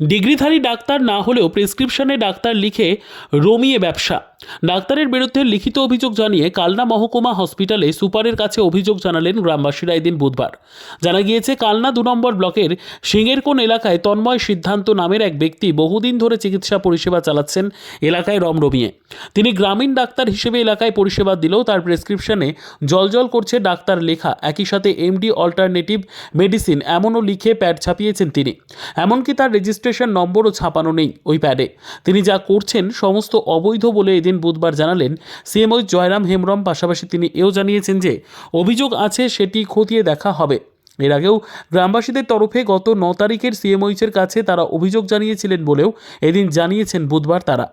ডিগ্রিধারী doctor না হলেও প্রেসক্রিপশনে doctor লিখে রমিয়ে ব্যবসা। ডাক্তারের বিরুদ্ধে লিখিত অভিযোগ জানিয়ে কালনা মহকুমা হসপিটালে সুপারের কাছে অভিযোগ জানালেন গ্রামবাসীরা এদিন বুধবার। জানা গিয়েছে, কালনা 2 নম্বর ব্লকের সিঙ্গেরকোণ এলাকায় তন্ময় সিদ্ধান্ত নামের এক ব্যক্তি বহুদিন ধরে চিকিৎসা পরিষেবা চালাচ্ছেন এলাকায় রমরমিয়ে। তিনি গ্রামীণ ডাক্তার হিসেবে এলাকায় পরিষেবা দিলেও তার প্রেসক্রিপশনে জলজল করছে ডাক্তার লেখা, একই সাথে এমডি অল্টারনেটিভ মেডিসিন এমনও লিখে প্যাড ছাপিয়েছেন তিনি। এমনকি তার রেজিস্ট্রেশন নম্বরও ছাপানো নেই ওই প্যাডে। তিনি যা করছেন সমস্ত অবৈধ বলে এদিন বুধবার জানালেন সিএমও জয়রাম হেমব্রম। পাশাপাশি তিনি এও জানিয়েছেন যে অভিযোগ আছে সেটি খতিয়ে দেখা হবে। এর আগেও গ্রামবাসীদের তরফে গত 9 তারিখের সিএমওইচের কাছে তারা অভিযোগ জানিয়েছিলেন বলেও এদিন জানিয়েছেন বুধবার তারা।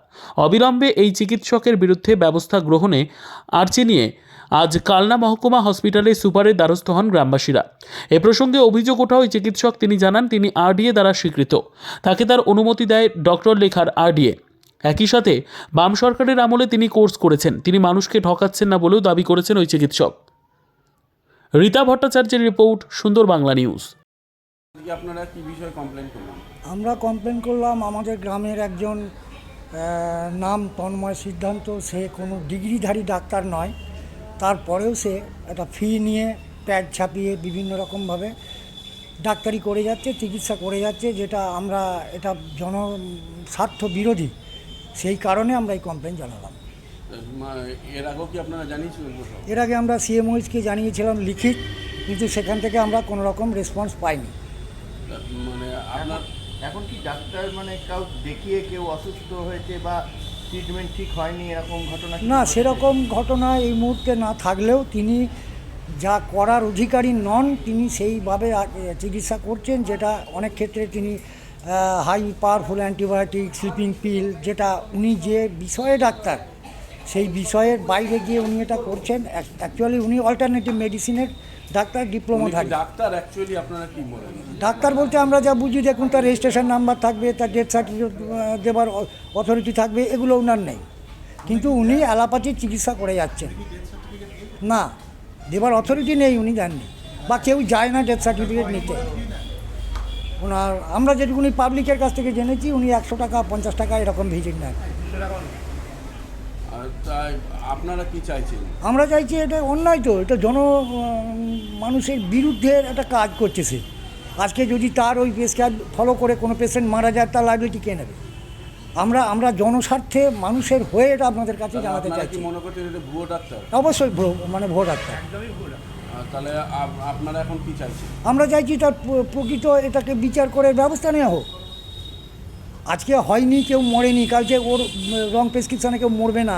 অবিলম্বে এই চিকিৎসকের বিরুদ্ধে ব্যবস্থা গ্রহণে আর্জি নিয়ে আজ কালনা মহকুমা হসপিটালে সুপারের দ্বারস্থ হন গ্রামবাসীরা। এ প্রসঙ্গে অভিযোগ ওঠা ওই চিকিৎসক তিনি জানান তিনি আরডিএ দ্বারা স্বীকৃত, তাকে তার অনুমতি দেয় ডক্টর লেখার আরডিএ। একই সাথে বাম সরকারের আমলে তিনি কোর্স করেছেন, তিনি মানুষকে ঠকাচ্ছেন না বলেও দাবি করেছেন ওই চিকিৎসক। রীতা ভট্টাচার্যের রিপোর্ট, সুন্দর বাংলা নিউজ। আপনারা কি বিষয়ে কমপ্লেন করলেন? আমরা কমপ্লেন করলাম আমাদের গ্রামের একজন নাম তন্ময় সিদ্ধান্ত। সে কোনো ডিগ্রিধারী ডাক্তার নয়, তারপরেও সে একটা ফি নিয়ে প্যাড ছাপিয়ে বিভিন্ন রকমভাবে ডাক্তারি করে যাচ্ছে, চিকিৎসা করে যাচ্ছে, যেটা আমরা এটা জনস্বার্থ বিরোধী। সেই কারণে আমরা এই কমপ্লেন জানালাম। এর আগেও কি আপনারা জানিয়েছিলেন? এর আগে আমরা সিএমওইচকে জানিয়েছিলাম লিখিত, কিন্তু সেখান থেকে আমরা কোনো রকম রেসপন্স পাইনি। মানে আপনার এখন কি ডাক্তার মানে কাউ দেখিয়ে কেউ অসুস্থ হয়েছে বা ট্রিটমেন্ট ঠিক হয়নি এরকম ঘটনা? না, সেরকম ঘটনা এই মুহূর্তে না থাকলেও তিনি যা করার অধিকারী নন, তিনি সেইভাবে চিকিৎসা করছেন, যেটা অনেক ক্ষেত্রে তিনি high powerful antibiotic, sleeping pill, যেটা উনি যে বিষয়ে ডাক্তার সেই বিষয়ের বাইরে গিয়ে উনি এটা করছেন। অ্যাকচুয়ালি উনি অল্টারনেটিভ মেডিসিনের ডাক্তার, ডিপ্লোমাধারী ডাক্তার। অ্যাকচুয়ালি আপনারা কি বলেন? ডাক্তার বলতে আমরা যা বুঝি, দেখুন তার রেজিস্ট্রেশন নাম্বার থাকবে, তার ডেথ সার্টিফিকেট দেবার অথরিটি থাকবে, এগুলো ওনার নেই, কিন্তু উনি অ্যালোপ্যাথির চিকিৎসা করে যাচ্ছেন। না, দেবার অথরিটি নেই, উনি দেননি, বা কেউ যায় না ডেথ সার্টিফিকেট নিতে ওনার। আমরা যেটুকুনি পাবলিকের কাছ থেকে জেনেছি, উনি 100 টাকা 50 টাকা এরকম ভিজিট নেন। তাই আপনারা কি চাইছেন? আমরা চাইছি, এটা অন্যায়, তো এটা মানুষের বিরুদ্ধে একটা কাজ করছে সে। আজকে যদি তার ওই প্রেসক্রাইব ফলো করে কোনো পেশেন্ট মারা যায়, তার লাইবিলিটি কে নেবে? আমরা জনস্বার্থে মানুষের হয়ে এটা আপনাদের কাছে জানাতে চাইছি। মনে করছেন এটা ভুয়ো ডাক্তার? অবশ্যই ভুয়ো ডাক্তার। তাহলে আপনারা এখন কি চাইছেন? আমরা চাইছি তার প্রকৃত এটাকে বিচার করে ব্যবস্থা নেওয়া হোক। আজকে হয়নি, কেউ মরেনি, কালকে ওর রং প্রেসক্রিপশানে কেউ মরবে না,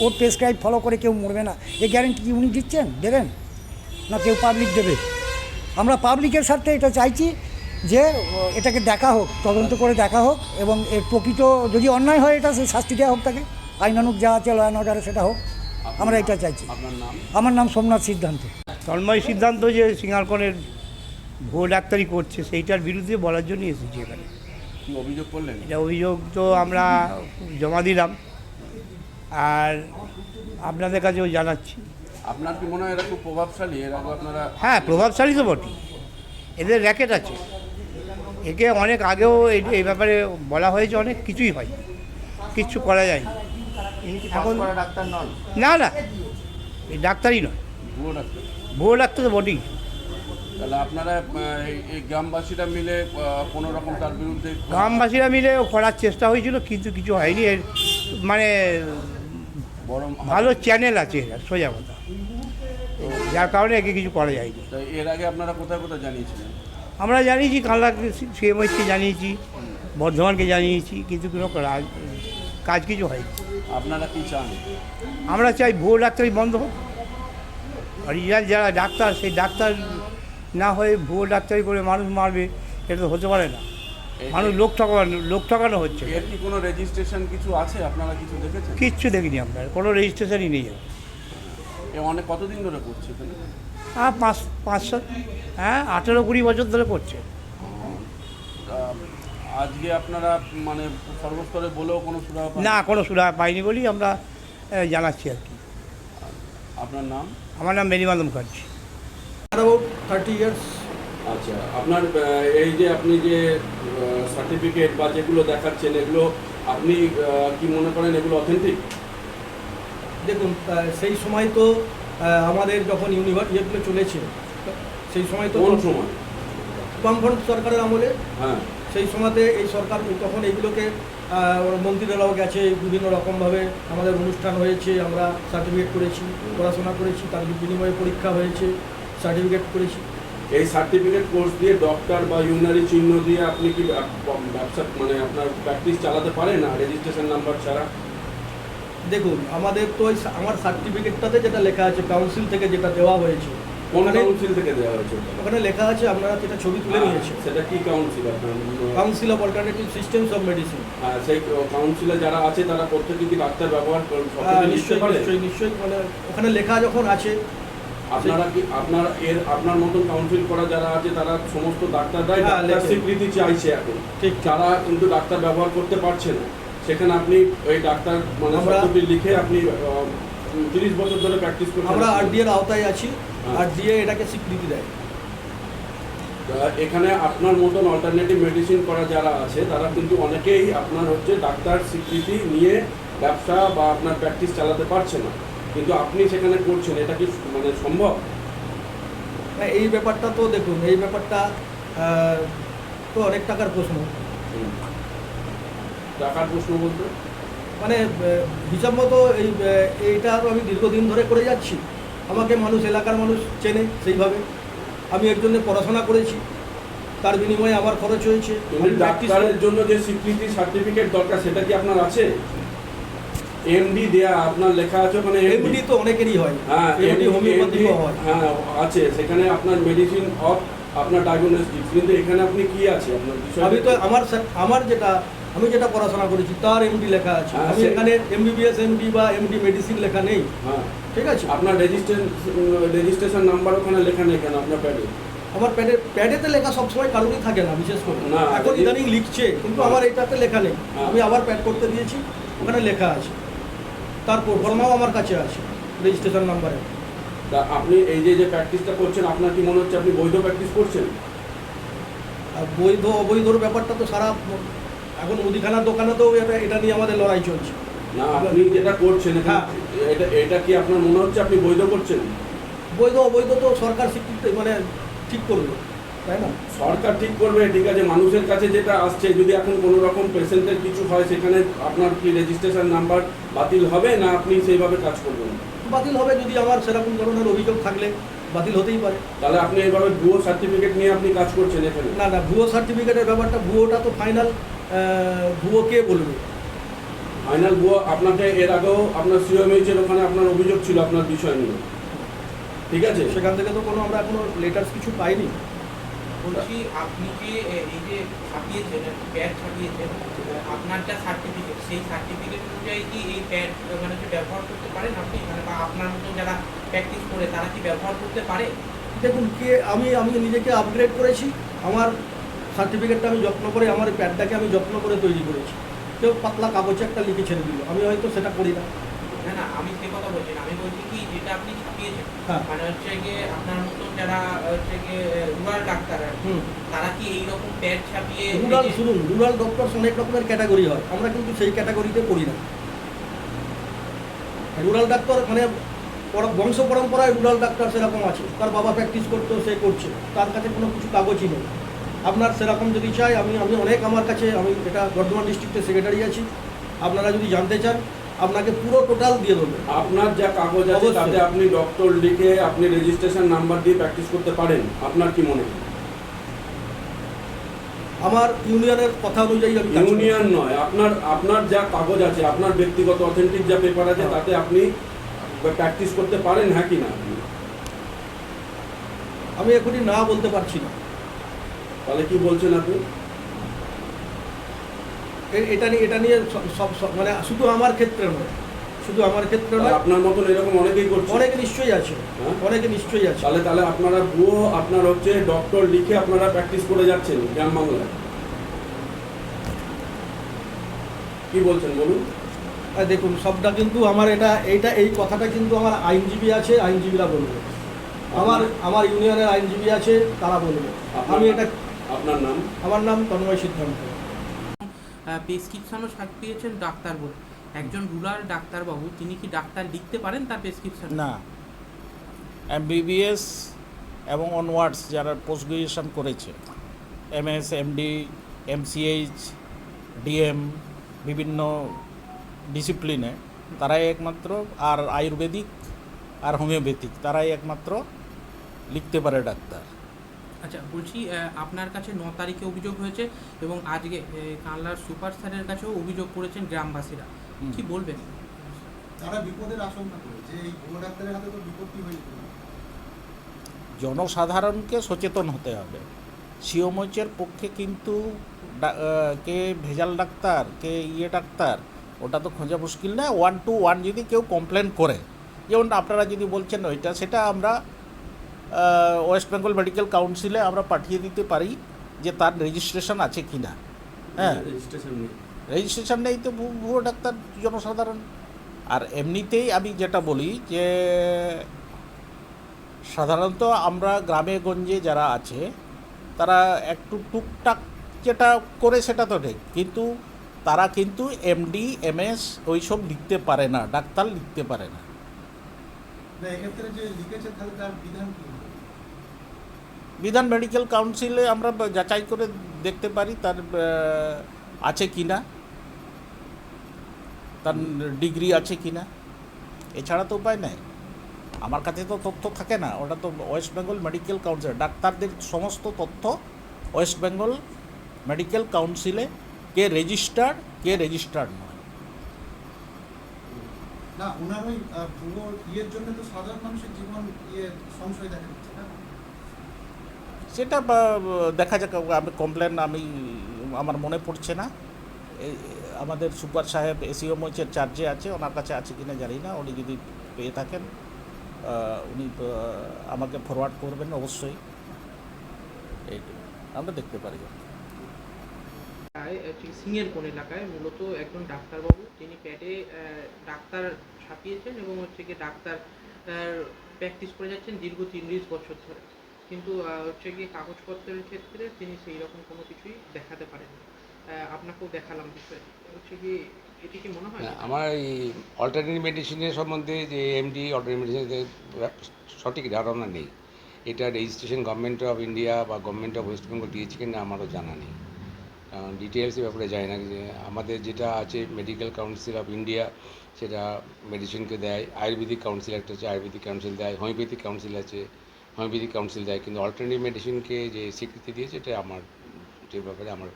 ওর প্রেসক্রাইব ফলো করে কেউ মরবে না, এই গ্যারেন্টি কি উনি দিচ্ছেন? দেবেন না কেউ পাবলিক দেবে? আমরা পাবলিকের স্বার্থে এটা চাইছি যে এটাকে দেখা হোক, তদন্ত করে দেখা হোক, এবং এর প্রকৃত যদি অন্যায় হয় এটা সে শাস্তি দেওয়া হোক, তাকে আইনানুগ যা আছে ল অ্যান্ড অর্ডারে সেটা হোক, আমরা এটা চাইছি। আপনার নাম? আমার নাম সোমনাথ সিদ্ধান্ত। তন্ময় সিদ্ধান্ত যে সিঙ্গারকোণের ভুয়ো ডাক্তারি করছে সেইটার বিরুদ্ধে বলার জন্য এসেছি এখানে। কি অভিযোগ করলেন? এটা অভিযোগ তো আমরা জমা দিলাম, আর আপনাদের কাছেও জানাচ্ছি। আপনার কি মনে হয় এরা খুব প্রভাবশালী? এর আগে আপনারা? হ্যাঁ, প্রভাবশালী তো বটে, এদের র্যাকেট আছে। একে অনেক আগেও এই ব্যাপারে বলা হয়েছে, অনেক কিছুই হয়, কিচ্ছু করা যায়নি। এখন ডাক্তার নন? না না, এই ডাক্তারই নয়, ভুয়ো ডাক্তার। ভুয়ো ডাক্তার তো বটেই। তাহলে আপনারা এই গ্রামবাসীরা মিলে কোনো রকম তার বিরুদ্ধে? গ্রামবাসীরা মিলে করার চেষ্টা হয়েছিল, কিন্তু কিছু হয়নি। এর মানে বড় ভালো চ্যানেল আছে এরা, সোজা কথা, যার কারণে একে কিছু করা যায়নি। তো এর আগে আপনারা কোথায় কোথায় জানিয়েছিলেন? আমরা জানিয়েছি, কালনা সিএমওইচকে জানিয়েছি, বর্ধমানকে জানিয়েছি, কিন্তু কোনো কাজ কিছু হয়নি। আপনারা কি চান? আমরা চাই ভুয়ো ডাক্তারি বন্ধ হোক। অরিজিনাল যারা ডাক্তার, সেই ডাক্তার না হয়ে ভুয়ো ডাক্তারি করে মানুষ মারবে, এটা তো হতে পারে না। মানুষ লোক ঠকানো হচ্ছে। এর কি কোনো রেজিস্ট্রেশন কিছু আছে? আপনারা কিছু দেখেছেন? কিচ্ছু দেখিনি আমরা, কোনো রেজিস্ট্রেশনই নেই। অনেক কতদিন ধরে করছে? হ্যাঁ, 5-7, হ্যাঁ 18-20 বছর ধরে করছে। আজকে আপনারা মানে সর্বস্তরে বলেও কোনো সুরাহা? না, কোনো সুরাহা পাইনি বলেই আমরা জানাচ্ছি আর কি। আপনার নাম? আমার নাম মেরিমাল মুখার্জি। About 30 years আচ্ছা, আপনার এই যে আপনি যে সার্টিফিকেট বা যেগুলো দেখাচ্ছেন এগুলো আপনি কি মনে করেন এগুলো অথেন্টিক? দেখুন সেই সময় তো আমাদের যখন ইউনিভার্সিটিগুলো চলেছে সেই সময় তো কোন সময়? বামফ্রন্ট সরকারের আমলে হ্যাঁ, সেই সময়তে এই সরকার তখন এইগুলোকে মন্ত্রীরাও গেছে, বিভিন্ন রকমভাবে আমাদের অনুষ্ঠান হয়েছে, আমরা সার্টিফিকেট করেছি, পড়াশোনা করেছি, তার বিনিময়ে পরীক্ষা হয়েছে, সার্টিফিকেট করেছি। এই সার্টিফিকেট কোর্স দিয়ে ডক্টর বা ইউনারি চিহ্ন দিয়ে আপনি কি ব্যবসা মানে আপনার প্র্যাকটিস চালাতে পারেন না রেজিস্ট্রেশন নাম্বার ছাড়া? দেখুন আমাদের তো আমার সার্টিফিকেটটাতে যেটা লেখা আছে কাউন্সিল থেকে যেটা দেওয়া হয়েছে, কোন ওখানে কাউন্সিল থেকে দেওয়া হয়েছে ওটা? ওখানে লেখা আছে, আপনারা যেটা ছবি তুলে নিয়েছে, সেটা কি কাউন্সিল আপনার? Council of alternative systems of medicine. হ্যাঁ, সেই কাউন্সিলে যারা আছে তারা প্রত্যেকে কি ডাক্তার ব্যবহার নিশ্চয়ই নিশ্চয়ই নিশ্চয়ই, মানে ওখানে লেখা যখন আছে। আপনারা কি আপনার মতন কাউন্সিল করা যারা আছে তারা সমস্ত ডাক্তাররাই হ্যাঁ, ডাক্তার লেখে। স্বীকৃতি চাইছে এখন, ঠিক। যারা কিন্তু ডাক্তার ব্যবহার করতে পারছে না, সেখানে আপনি ওই ডাক্তার মানে শব্দটি লিখে আপনি 30 বছর ধরে প্র্যাকটিস করছেন। আমরা আরডিএর আওতায় আছি, হ্যাঁ। আরডিএ এটাকে স্বীকৃতি দেয়। এখানে আপনার মতন অল্টারনেটিভ মেডিসিন করা যারা আছে তারা কিন্তু অনেকেই আপনার হচ্ছে ডাক্তার স্বীকৃতি নিয়ে ব্যবসা বা আপনার প্র্যাকটিস চালাতে পারছে না, কিন্তু আপনি সেখানে করছেন, এটা কি মানে সম্ভব? না, এই ব্যাপারটা তো দেখুন, এই ব্যাপারটা তো অনেক টাকার প্রশ্ন। টাকার প্রশ্ন বলতে মানে হিসাব মতো এইটা আমি দীর্ঘদিন ধরে করে যাচ্ছি, আমাকে মানুষ, এলাকার মানুষ চেনে সেইভাবে। আমি এর জন্য পড়াশোনা করেছি, তার বিনিময়ে আমার খরচ হয়েছে। কিন্তু ডাক্তারের জন্য যে স্বীকৃতি সার্টিফিকেট দরকার সেটা কি আপনার আছে? এমডি দেয়া আপনার লেখা আছে ওখানে? এমডি তো অনেকেরই হয়, হ্যাঁ, এমডি হোমিওপ্যাথিও হয়। হ্যাঁ আছে, সেখানে আপনার মেডিসিন অফ আপনার ডায়াগনস্টিক্স, কিন্তু এখানে আপনি কি আছে আপনার বিষয়? আমি তো আমি যেটা পড়াশোনা করেছি তার এমডি লেখা আছে। হ্যাঁ, আমি এখানে এমবিবিএস এমডি বা এমডি মেডিসিন লেখা নেই। হ্যাঁ, ঠিক আছে, আপনার রেজিস্ট্রেশন নাম্বার ওখানে লেখা নেই কেন আপনার প্যাডে? আমার প্যাডেতে লেখা সবসময় কারোরই থাকে না, বিশেষ করে না, এখন ইদানিং লিখছে, কিন্তু আমার এটাতে লেখা নেই। হ্যাঁ। আমি আবার প্যাড করতে দিয়েছি, ওখানে লেখা আছে, তার ফর্মাও আমার কাছে আছে রেজিস্ট্রেশন নাম্বারে। তা আপনি এই যে প্র্যাকটিসটা করছেন, আপনার কি মনে হচ্ছে আপনি বৈধ প্র্যাকটিস করছেন? আর বৈধ অবৈধর ব্যাপারটা তো সারা এখন মুদিখানার দোকানেতেও এটা নিয়ে আমাদের লড়াই চলছে। না, আপনি যেটা করছেন হ্যাঁ। এটা কি আপনার মনে হচ্ছে আপনি বৈধ করছেন? বৈধ অবৈধ তো সরকার স্বীকৃতি মানে ঠিক করবে, তাই না? সরকার ঠিক করবে, ঠিক আছে, মানুষের কাছে যেটা আসছে, যদি এখন কোনো রকম পেশেন্টের কিছু হয় সেখানে আপনার কি রেজিস্ট্রেশন নাম্বার বাতিল হবে না আপনি সেইভাবে কাজ করবেন? বাতিল হবে, যদি আমার সেরকম ধরনের অভিযোগ থাকলে বাতিল হতেই পারে। তাহলে আপনি এইভাবে ভুয়ো সার্টিফিকেট নিয়ে আপনি কাজ করছেন এখানে? না না, ভুয়ো সার্টিফিকেটের ব্যাপারটা, ভুয়োটা তো ফাইনাল, ভুয়ো কে বলবে? ফাইনাল ভুয়ো আপনাকে এর আগেও আপনার সিওএমএইচের ওখানে আপনার অভিযোগ ছিল আপনার বিষয় নিয়ে, ঠিক আছে? সেখান থেকে তো কোনো আমরা এখনো লেটার্স কিছু পাইনি। বলছি আপনি যে এই যে ছাপিয়েছেন, প্যাড ছাপিয়েছেন, আপনার যা সার্টিফিকেট, সেই সার্টিফিকেট অনুযায়ী কি এই প্যাড মানে কি ব্যবহার করতে পারেন আপনি, মানে বা আপনার মতো যারা প্র্যাকটিস করে তারা কি ব্যবহার করতে পারে? দেখুন, আমি নিজেকে আপগ্রেড করেছি, আমার সার্টিফিকেটটা আমি যত্ন করে, আমার প্যাডটাকে আমি যত্ন করে তৈরি করেছি। কেউ পাতলা কাগজে একটা লিখে ছেড়ে দিল, আমি হয়তো সেটা করি না। না না, আমি সে কথা বলছি না, আমি বলছি কি যেটা আপনি ছাপিয়েছেন, হ্যাঁ। মানে হচ্ছে গিয়ে আপনার মতন যারা হচ্ছে গিয়ে রুরাল ডাক্তার আর কি, তারা কি এইরকম প্যাড ছাপিয়ে রুরাল ডক্টর অনেক রকমের ক্যাটাগরি হয়, আমরা কিন্তু সেই ক্যাটাগরিতে পড়ি না। রুরাল ডাক্তার মানে বংশ পরম্পরায় রুরাল ডাক্তার সেরকম আছে, তার বাবা প্র্যাকটিস করতো, সে করছে, তার কাছে কোনো কিছু কাগজই নেই। আপনার সেরকম যদি চাই, আমি অনেক, আমার কাছে, আমি এটা বর্ধমান ডিস্ট্রিক্টের সেক্রেটারি আছি, আপনারা যদি জানতে চান আপনাকে পুরো টোটাল দিয়ে দেবো। আপনার যা কাগজ আছে অবশ্যই। তাতে আপনি ডক্টর লিখে আপনি রেজিস্ট্রেশন নাম্বার দিয়ে প্র্যাকটিস করতে পারেন, আপনার কি মনে হয়? আমার ইউনিয়নের কথা অনুযায়ী আমি কাজ করি। ইউনিয়ন নয়, আপনার যা কাগজ আছে, আপনার ব্যক্তিগত অথেন্টিক যা পেপার আছে, তাতে আপনি প্র্যাকটিস করতে পারেন, হ্যাঁ কি না? আমি এখনই না বলতে পারছি না। তাহলে কি বলছেন আপনি? এটা নিয়ে সব মানে শুধু আমার ক্ষেত্রে নয়, আপনার মতন এরকম অনেকেই করছে? অনেকে নিশ্চয়ই আছে, হ্যাঁ? অনেকে নিশ্চয়ই আছে। তাহলে আপনারা ভুয়ো আপনার হচ্ছে ডক্টর লিখে আপনারা প্র্যাকটিস করে যাচ্ছেন গ্রাম বাংলায়, কি বলছেন বলুন? আর দেখুন, সবটা কিন্তু আমার এই কথাটা কিন্তু আমার আইনজীবী আছে, আইনজীবীরা বলবে, আমার ইউনিয়নের আইনজীবী আছে, তারা বলবে। আমি এটা আপনার নাম? আমার নাম তন্ময় সিদ্ধান্ত। প্রেসক্রিপশনও ছাপিয়েছেন ডাক্তার বলে, একজন রুরাল ডাক্তারবাবু তিনি কি ডাক্তার লিখতে পারেন তার প্রেসক্রিপশন? না, এমবিবিএস এবং অনওয়ার্ডস যারা পোস্ট গ্রাজুয়েশন করেছে, এমএস, এমডি, এমসিএইচ, ডিএম, বিভিন্ন ডিসিপ্লিনে, তারাই একমাত্র, আর আয়ুর্বেদিক আর হোমিওপ্যাথিক, তারাই একমাত্র লিখতে পারে ডাক্তার। আচ্ছা, বলছি আপনার কাছে 9 তারিখে অভিযোগ হয়েছে এবং আজকে কানলার সুপার স্যারের কাছেও অভিযোগ করেছেন গ্রামবাসীরা, কি বলবেন? তারা বিপদের আশঙ্কা করে যে এই ভুয়ো ডাক্তারের হাতে তো বিপত্তি হয়ে যেতে পারে। জনসাধারণকে সচেতন হতে হবে। সিওমচের পক্ষে কিন্তু কে ভেজাল ডাক্তার, কে ডাক্তার, ওটা তো খোঁজা মুশকিল না। 1 to 1 যদি কেউ কমপ্লেন করে, যেমন আপনারা যদি বলছেন ওইটা, সেটা আমরা ওয়েস্ট বেঙ্গল মেডিকেল কাউন্সিলে আমরা পাঠিয়ে দিতে পারি যে তার রেজিস্ট্রেশন আছে কি না। হ্যাঁ, রেজিস্ট্রেশন নেই। রেজিস্ট্রেশন নেই তো ভুয়ো ডাক্তার জনসাধারণ। আর এমনিতেই আমি যেটা বলি যে সাধারণত আমরা গ্রামে গঞ্জে যারা আছে তারা একটু টুকটাক যেটা করে সেটা তো ঠিক, কিন্তু তারা কিন্তু এমডি, এমএস ওইসব লিখতে পারে না, ডাক্তার লিখতে পারে না। না, এক্ষেত্রে যে লিখেছে তাহলে তার বিধান কি হবে? বিধান মেডিকেল কাউন্সিলে আমরা যাচাই করে দেখতে পারি তার আছে কি না, তার ডিগ্রি আছে কি না, এছাড়া তো উপায় নেই। আমার কাছে তো তথ্য থাকে না, ওটা তো ওয়েস্ট বেঙ্গল মেডিকেল কাউন্সিল, ডাক্তারদের সমস্ত তথ্য ওয়েস্ট বেঙ্গল মেডিকেল কাউন্সিলে কে রেজিস্টার্ড নয়। না, ওনার ওই ভুয়ো জন্য তো সাধারণ মানুষের জীবন সংশয় দেখা দিচ্ছে না। সেটা দেখা যাক, আমি কমপ্লেন আমার মনে পড়ছে না। আমাদের সুপার সাহেব এসিওমচের চার্জে আছে, ওনার কাছে আছে কিনা জানি না। উনি যদি পেয়ে থাকেন উনি আমাকে ফরওয়ার্ড করবেন অবশ্যই, এই আমরা দেখতে পারি। সিংয়ের কোন এলাকায় মূলত একজন ডাক্তারবাবু তিনি প্যাডে ডাক্তার ছাপিয়েছেন এবং হচ্ছে কি ডাক্তার প্র্যাকটিস করে যাচ্ছেন দীর্ঘ 30 বছর ধরে, কিন্তু হচ্ছে কি কাগজপত্রের ক্ষেত্রে তিনি সেই রকম কোনো কিছুই দেখাতে পারেননি। আপনাকেও দেখালাম বিষয় হচ্ছে কি, এটি কি মনে হয়? আমার এই অল্টারনেটিভ মেডিসিনের সম্বন্ধে যে এমডি অল্টারনেটিভ মেডিসিনের সঠিক ধারণা নেই। এটা রেজিস্ট্রেশন গভর্নমেন্ট অফ ইন্ডিয়া বা গভর্নমেন্ট অফ ওয়েস্ট বেঙ্গল দিয়েছে কিনা আমারও জানা নেই, ডিটেলসের ব্যাপারে যায় না। যে আমাদের যেটা আছে মেডিকেল কাউন্সিল অফ ইন্ডিয়া, সেটা মেডিসিনকে দেয়। আয়ুর্বেদিক কাউন্সিল একটা আছে, আয়ুর্বেদিক কাউন্সিল দেয়। হোমিওপ্যাথিক কাউন্সিল আছে, হোমিওপ্যাথিক কাউন্সিল দেয়। কিন্তু অল্টারনেটিভ মেডিসিনকে যে স্বীকৃতি দিয়েছে, এটা আমার যে ব্যাপারে আমার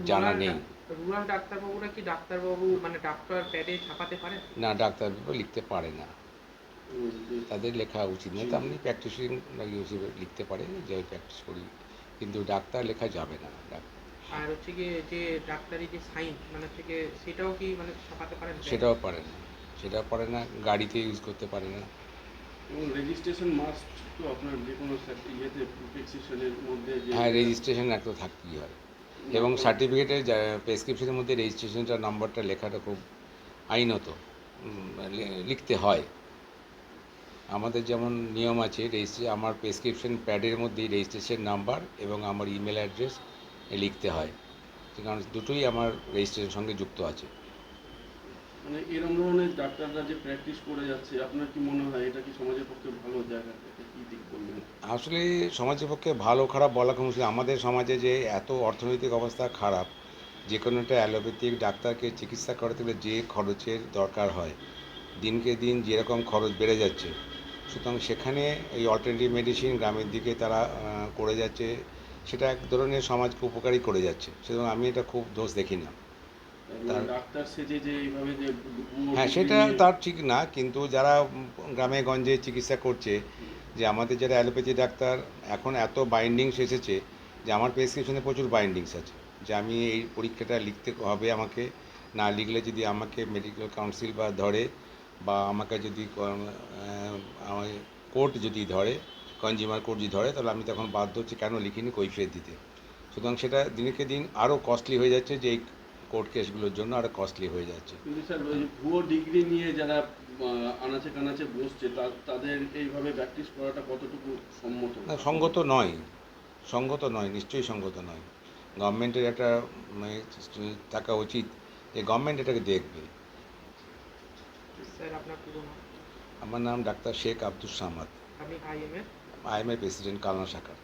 জানা নেই। রুরাল ডাক্তারবাবুরা কি ডাক্তারবাবু মানে ডাক্তার প্যাডে ছাপাতে পারেন? না, ডাক্তারবাবু লিখতে পারে না, তাদের লেখা উচিত না। তেমনি প্র্যাকটিসিং হিসেবে লিখতে পারে যে আমি প্র্যাকটিস করি, কিন্তু ডাক্তার লেখা যাবে না। আর হচ্ছে কি যে ডাক্তারি যে সাইন মানে হচ্ছে কি সেটাও কি মানে ছাপাতে পারেন? সেটাও পারে না, সেটাও পারে না, গাড়িতে ইউজ করতে পারে না। এবং রেজিস্ট্রেশন মাস্ট তো আপনার যে কোনো ইয়েতে প্রেসক্রিপশনের মধ্যে। হ্যাঁ, রেজিস্ট্রেশন একটা থাকতেই হয়, এবং সার্টিফিকেটের প্রেসক্রিপশনের মধ্যে রেজিস্ট্রেশনটা নাম্বারটা লেখাটা খুব আইনত লিখতে হয়। আমাদের যেমন নিয়ম আছে, আমার প্রেসক্রিপশন প্যাডের মধ্যেই রেজিস্ট্রেশন নাম্বার এবং আমার ইমেল অ্যাড্রেস লিখতে হয়, কারণ দুটোই আমার রেজিস্ট্রেশনের সঙ্গে যুক্ত আছে। মানে এরকম ধরনের ডাক্তাররা যে প্র্যাকটিস করে যাচ্ছে, আপনার কি মনে হয় এটা কি সমাজের পক্ষে ভালো জায়গা? এটা কি দিক বলবেন? আসলে সমাজের পক্ষে ভালো খারাপ বলা কোনো মুশকিল। আমাদের সমাজে যে এত অর্থনৈতিক অবস্থা খারাপ, যে কোনো একটা অ্যালোপ্যাথিক ডাক্তারকে চিকিৎসা করাতে গেলে যে খরচের দরকার হয়, দিনকে দিন যেরকম খরচ বেড়ে যাচ্ছে, সুতরাং সেখানে এই অল্টারনেটিভ মেডিসিন গ্রামের দিকে তারা করে যাচ্ছে, সেটা এক ধরনের সমাজকে উপকারী করে যাচ্ছে। সুতরাং আমি এটা খুব দোষ দেখি না। ডাক্তার সেজে যে এইভাবে যে হ্যাঁ, সেটা তার ঠিক না, কিন্তু যারা গ্রামে গঞ্জে চিকিৎসা করছে, যে আমাদের যারা অ্যালোপ্যাথি ডাক্তার, এখন এত বাইন্ডিংস এসেছে যে আমার প্রেসক্রিপশনে প্রচুর বাইন্ডিংস আছে, যে আমি এই পরীক্ষাটা লিখতে হবে, আমাকে না লিখলে যদি আমাকে মেডিকেল কাউন্সিল বা ধরে, বা আমাকে যদি কোর্ট যদি ধরে, কনজিউমার কোর্ট যদি ধরে, তাহলে আমি তখন বাধ্য হচ্ছে কেন লিখিনি কৈফিয়ত দিতে। সুতরাং সেটা দিনকে দিন আরও কস্টলি হয়ে যাচ্ছে, যে এই কোর্ট কেসগুলোর জন্য আরও কস্টলি হয়ে যাচ্ছে। কিন্তু স্যার, ওই ভুয়ো ডিগ্রি নিয়ে যারা আনাচে কানাচে বসছে, তাদের এইভাবে প্র্যাকটিস করাটা কতটুকু সম্মত? না, সঙ্গত নয়, সঙ্গত নয়, নিশ্চয়ই সঙ্গত নয়। গভর্নমেন্টের একটা থাকা উচিত যে গভর্নমেন্ট এটাকে দেখবে। স্যার আপনার পুরো নাম? আমার নাম ডাক্তার শেখ আব্দুস সামাদ, আপনি আইএমএ আইএমএ প্রেসিডেন্ট, কালনা শাখা।